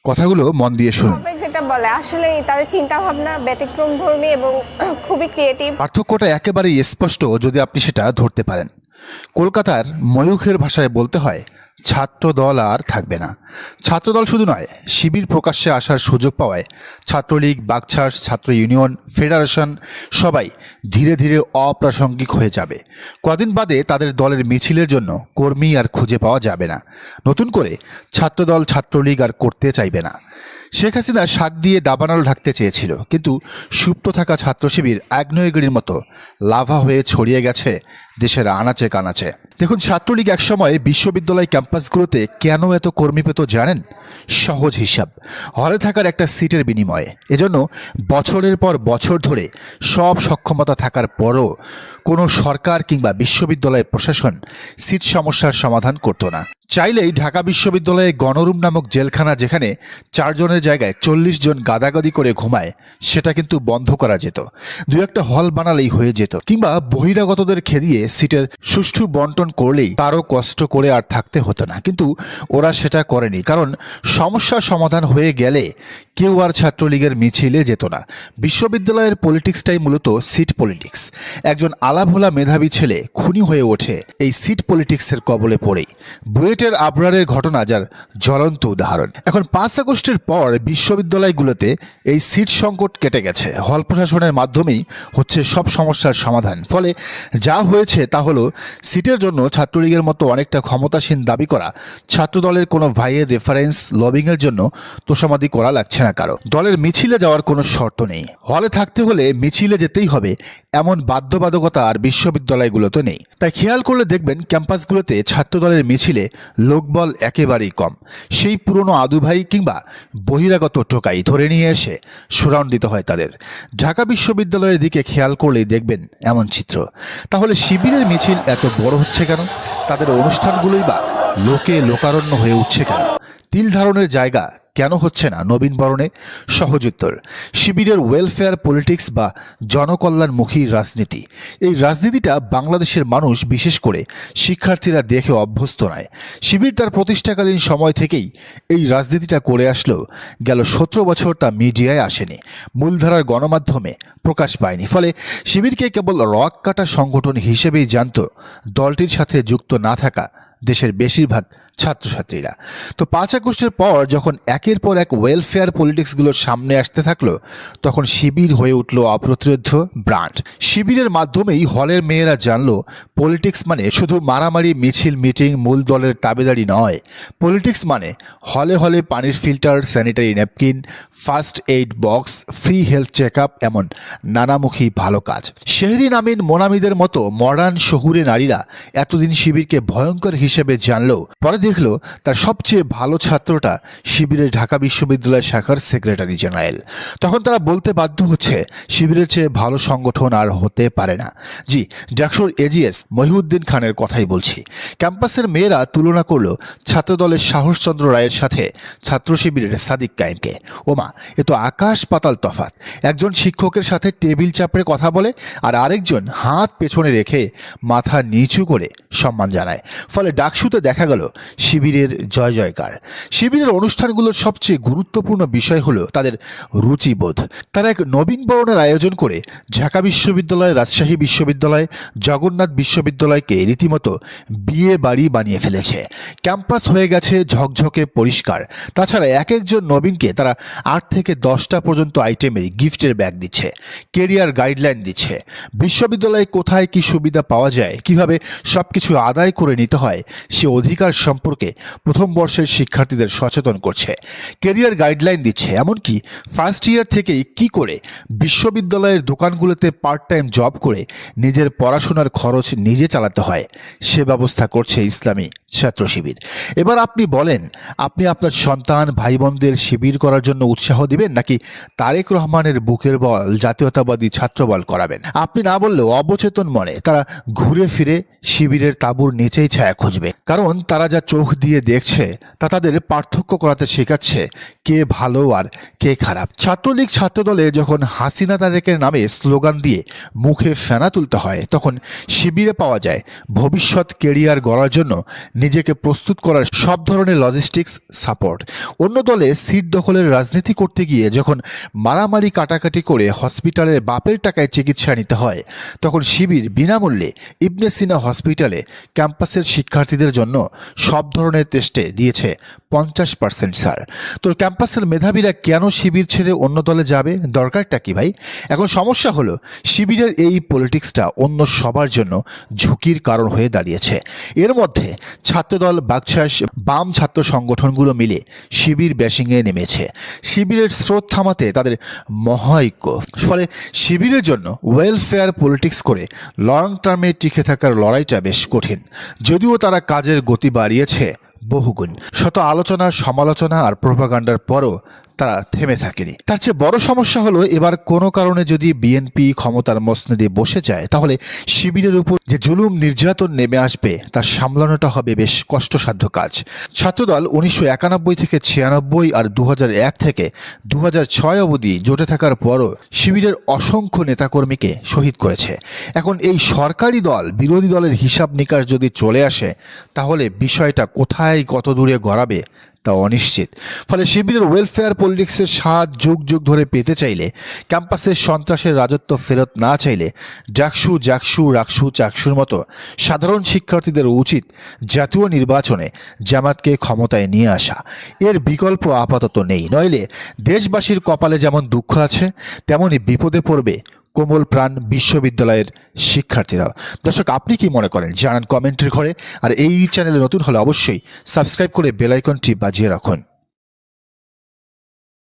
কথাগুলো মন দিয়ে শুনুন। যেটা বলে আসলে তাদের চিন্তা ভাবনা ব্যতিক্রমধর্মী এবং খুবই ক্রিয়েটিভ। পার্থক্যটা একেবারেই স্পষ্ট যদি আপনি সেটা ধরতে পারেন। কলকাতার ময়ূখের ভাষায় বলতে হয়, ছাত্রদল আর থাকবে না। ছাত্রদল শুধু নয়, শিবির প্রকাশ্যে আসার সুযোগ পাওয়ায় ছাত্রলীগ, বাকছাস, ছাত্র ইউনিয়ন, ফেডারেশন সবাই ধীরে ধীরে অপ্রাসঙ্গিক হয়ে যাবে। কদিন বাদে তাদের দলের মিছিলের জন্য কর্মী আর খুঁজে পাওয়া যাবে না। নতুন করে ছাত্রদল, ছাত্রলীগ আর করতে চাইবে না। শেখ হাসিনা শাক দিয়ে দাবানল ঢাকতে চেয়েছিল, কিন্তু সুপ্ত থাকা ছাত্র শিবির আগ্নেয়গিরির মতো লাভা হয়ে ছড়িয়ে গেছে দেশের আনাচে কানাচে। দেখুন, ছাত্রলীগ একসময় বিশ্ববিদ্যালয় ক্যাম্পাসগুলোতে কেন এত কর্মী পেত জানেন? সহজ হিসাব, হলে থাকার একটা সিটের বিনিময়ে। এজন্য বছরের পর বছর ধরে সব সক্ষমতা থাকার পরও কোনো সরকার কিংবা বিশ্ববিদ্যালয়ের প্রশাসন সিট সমস্যার সমাধান করত না। চাইলেই ঢাকা বিশ্ববিদ্যালয়ে গণরুম নামক জেলখানা, যেখানে 4 জনের জায়গায় 40 জন গাদাগাদি করে ঘুমায়, সেটা কিন্তু বন্ধ করা যেত। দু একটা হল বানালেই হয়ে যেত, কিংবা বহিরাগতদের খেদিয়ে সিটের সুষ্ঠু বন্টন করলেই তারও কষ্ট করে আর থাকতে হতো না। কিন্তু ওরা সেটা করেনি, কারণ সমস্যা সমাধান হয়ে গেলে কেউ আর ছাত্রলীগের মিছিলে যেত না। বিশ্ববিদ্যালয়ের পলিটিক্সটাই মূলত সিট পলিটিক্স। একজন আলাভোলা মেধাবী ছেলে খুনি হয়ে ওঠে এই সিট পলিটিক্সের কবলে পড়েই। বুয়েটের আবরারের ঘটনা যার জ্বলন্ত উদাহরণ। এখন 5 আগস্টের পর বিশ্ববিদ্যালয়গুলোতে এই সিট সংকট কেটে গেছে। হল প্রশাসনের মাধ্যমেই হচ্ছে সব সমস্যার সমাধান। ফলে যা হয়েছে তা হলো, সিটের জন্য ছাত্রলীগের মতো অনেকটা ক্ষমতাসীন দাবি করা ছাত্রদলের কোনো ভাইয়ের রেফারেন্স লবিংয়ের জন্য তোষামদি করা লাগছে না কারো। দলের মিছিলে যাওয়ার কোনো শর্ত নেই। হলে থাকতে হলে মিছিলে যেতেই হবে এমন বাধ্যবাধকতা আর বিশ্ববিদ্যালয়গুলোতে নেই। তাই খেয়াল করলে দেখবেন, ক্যাম্পাসগুলোতে ছাত্রদলের মিছিলে লোকবল একেবারেই কম। সেই পুরনো আদুভাই কিংবা বহিরাগত টোকাই ধরে নিয়ে এসে সুরাউন্ড দিতে হয় তাদের। ঢাকা বিশ্ববিদ্যালয়ের দিকে খেয়াল করলেই দেখবেন এমন চিত্র। তাহলে শিবিরের মিছিল এত বড় হচ্ছে কেন? তাদের অনুষ্ঠানগুলোই বা লোকে লোকারণ্য হয়ে উঠছে কেন? তিল ধারণের জায়গা কেন হচ্ছে না নবীন বরণে? সহজ উত্তর, শিবিরের ওয়েলফেয়ার পলিটিক্স বা জনকল্যাণমুখী রাজনীতি। এই রাজনীতিটা বাংলাদেশের মানুষ, বিশেষ করে শিক্ষার্থীরা দেখে অভ্যস্ত নয়। শিবির তার প্রতিষ্ঠাকালীন সময় থেকেই এই রাজনীতিটা করে আসলো। গেল 17 বছর তা মিডিয়ায় আসেনি, মূলধারার গণমাধ্যমে প্রকাশ পায়নি। ফলে শিবিরকে কেবল রক কাটা সংগঠন হিসেবেই জানত দলটির সাথে যুক্ত না থাকা দেশের বেশিরভাগ ছাত্রছাত্রীরা। তো 5 আগস্টের পর যখন একের পর এক ওয়েলফেয়ার পলিটিক্সগুলোর সামনে আসতে থাকলো, তখন শিবির হয়ে উঠল অপ্রতিরোধ্য ব্র্যান্ড। শিবিরের মাধ্যমেই হলের মেয়েরা জানলো, পলিটিক্স মানে শুধু মারামারি, মিছিল, মিটিং, মূল দলের তাবেদারি নয়। পলিটিক্স মানে হলে হলে পানির filter, sanitary napkin, first aid box, free health check up, এমন নানামুখী ভালো কাজ। শেহরিন আমিন, মোনামিদের মতো মডার্ন শহুরে নারীরা এতদিন শিবিরকে ভয়ঙ্কর হিসেবে জানলেও পরে দেখলো তার সবচেয়ে ভালো ছাত্রটা শিবিরের ঢাকা বিশ্ববিদ্যালয় শাখার সেক্রেটারি জেনারেল। তখন তারা বলতে বাধ্য হচ্ছে, শিবিরের চেয়ে ভালো সংগঠন আর হতে পারে না। জি, ডাকসুর এজিএস মহিউদ্দিন খানের কথাই বলছি। ক্যাম্পাসের মেয়েরা তুলনা করলো ছাত্রদলের সাহসচন্দ্র রায়ের সাথে ছাত্র শিবিরের সাদিক কায়েমকে। ওমা, এ তো আকাশ পাতাল তফাৎ। একজন শিক্ষকের সাথে টেবিল চাপড়ে কথা বলে, আর আরেকজন হাত পেছনে রেখে মাথা নিচু করে সম্মান জানায়। ফলে ডাকসুতে দেখা গেল শিবিরের জয় জয়কার। শিবিরের অনুষ্ঠানগুলোর সবচেয়ে গুরুত্বপূর্ণ বিষয় হলো তাদের রুচিবোধ। তারা এক নবীন বরণের আয়োজন করে ঢাকা বিশ্ববিদ্যালয়, রাজশাহী বিশ্ববিদ্যালয়, জগন্নাথ বিশ্ববিদ্যালয়কে রীতিমতো বিয়ে বাড়ি বানিয়ে ফেলেছে। ক্যাম্পাস হয়ে গেছে ঝকঝকে পরিষ্কার। তাছাড়া এক একজন নবীনকে তারা 8 থেকে 10টা পর্যন্ত আইটেমের গিফটের ব্যাগ দিচ্ছে, কেরিয়ার গাইডলাইন দিচ্ছে। বিশ্ববিদ্যালয়ে কোথায় কি সুবিধা পাওয়া যায়, কিভাবে সবকিছু আদায় করে নিতে হয়, সে অধিকার সম্পর্কে প্রথম বর্ষের শিক্ষার্থীদের সচেতন করছে, কেরিয়ার গাইডলাইন দিচ্ছে। এমনকি ফার্স্ট ইয়ার থেকেই কি করে বিশ্ববিদ্যালয়ের দোকানগুলোতে পার্ট টাইম জব করে নিজের পড়াশোনার খরচ নিজে চালাতে হয়, সে ব্যবস্থা করছে ইসলামী ছাত্র শিবির। এবার আপনি বলেন, আপনি আপনার সন্তান ভাই বোনদের শিবির করার জন্য উৎসাহ দিবেন, নাকি তারেক রহমানের বুকের বল জাতীয়তাবাদী ছাত্রবল করাবেন? আপনি না বললেও অবচেতন মনে তারা ঘুরে ফিরে শিবিরের তাঁবুর নিচেই ছায়া খুঁজবে। কারণ তারা যা চোখ দিয়ে দেখছে তা তাদের পার্থক্য করাতে শেখাচ্ছে কে ভালো আর কে খারাপ। ছাত্রলীগ ছাত্রদলে যখন হাসিনা তারেকের নামে স্লোগান দিয়ে মুখে ফেনা তুলতে হয়, তখন শিবিরে পাওয়া যায় ভবিষ্যৎ কেরিয়ার গড়ার জন্য নিজেকে প্রস্তুত করার সব ধরনের লজিস্টিক্স সাপোর্ট। অন্য দলে সিট দখলের রাজনীতি করতে গিয়ে যখন মারামারি কাটাকাটি করে হসপিটালের বাপের টাকায় চিকিৎসা নিতে হয়, তখন শিবির বিনামূল্যে ইবনে সিনা হসপিটালে ক্যাম্পাসের শিক্ষার্থীদের জন্য সব ধরনের টেস্টে দিয়েছে 50% ছাড়। তো ক্যাম্পাসের মেধাবীরা কেন শিবির ছেড়ে অন্য দলে যাবে, দরকারটা কি ভাই? এখন সমস্যা হলো শিবিরের এই পলিটিক্সটা অন্য সবার জন্য ঝুঁকির কারণ হয়ে দাঁড়িয়েছে। এর মধ্যে ছাত্রদল, বাকশাস, বাম ছাত্র সংগঠনগুলো মিলে শিবির ব্যাশিংয়ে নেমেছে। শিবিরের স্রোত থামাতে তাদের মহাঐক্য। ফলে শিবিরের জন্য ওয়েলফেয়ার পলিটিক্স করে লং টার্মে টিকে থাকার লড়াইটা বেশ কঠিন, যদিও তারা কাজের গতি বাড়িয়েছে বহুগুণ। শত আলোচনা, সমালোচনা আর প্রোপাগান্ডার পরও তারা থেমে থাকেনি। তার চেয়ে বড় সমস্যা হলো, এবার কোনো কারণে যদি বিএনপি ক্ষমতার মসনদে বসে যায়, তাহলে শিবিরের উপর যে জুলুম নির্যাতন নেমে আসবে তা সামলানোটা হবে বেশ কষ্টসাধ্য কাজ। ছাত্রদল 1991 থেকে 96 আর 2001 থেকে 2006 অবধি জোটে থাকার পরও শিবিরের অসংখ্য নেতাকর্মীকে শহীদ করেছে। এখন এই সরকারি দল বিরোধী দলের হিসাব নিকাশ যদি চলে আসে, তাহলে বিষয়টা কোথায় কত দূরে গড়াবে তা অনিশ্চিত। ফলে শিবিরের ওয়েলফেয়ার পলিটিক্সের স্বাদ যুগ যুগ ধরে পেতে চাইলে, ক্যাম্পাসের সন্ত্রাসের রাজত্ব ফেরত না চাইলে, জাকসু, রাকসু, চাকসুর মতো সাধারণ শিক্ষার্থীদের উচিত জাতীয় নির্বাচনে জামাতকে ক্ষমতায় নিয়ে আসা। এর বিকল্প আপাতত নেই। নইলে দেশবাসীর কপালে যেমন দুঃখ আছে, তেমনই বিপদে পড়বে কোমল প্রাণ বিশ্ববিদ্যালয়ের শিক্ষার্থীরাও। দর্শক, আপনি কি মনে করেন জানান কমেন্টের ঘরে। আর এই চ্যানেলে নতুন হলে অবশ্যই সাবস্ক্রাইব করে বেল আইকনটি বাজিয়ে রাখুন।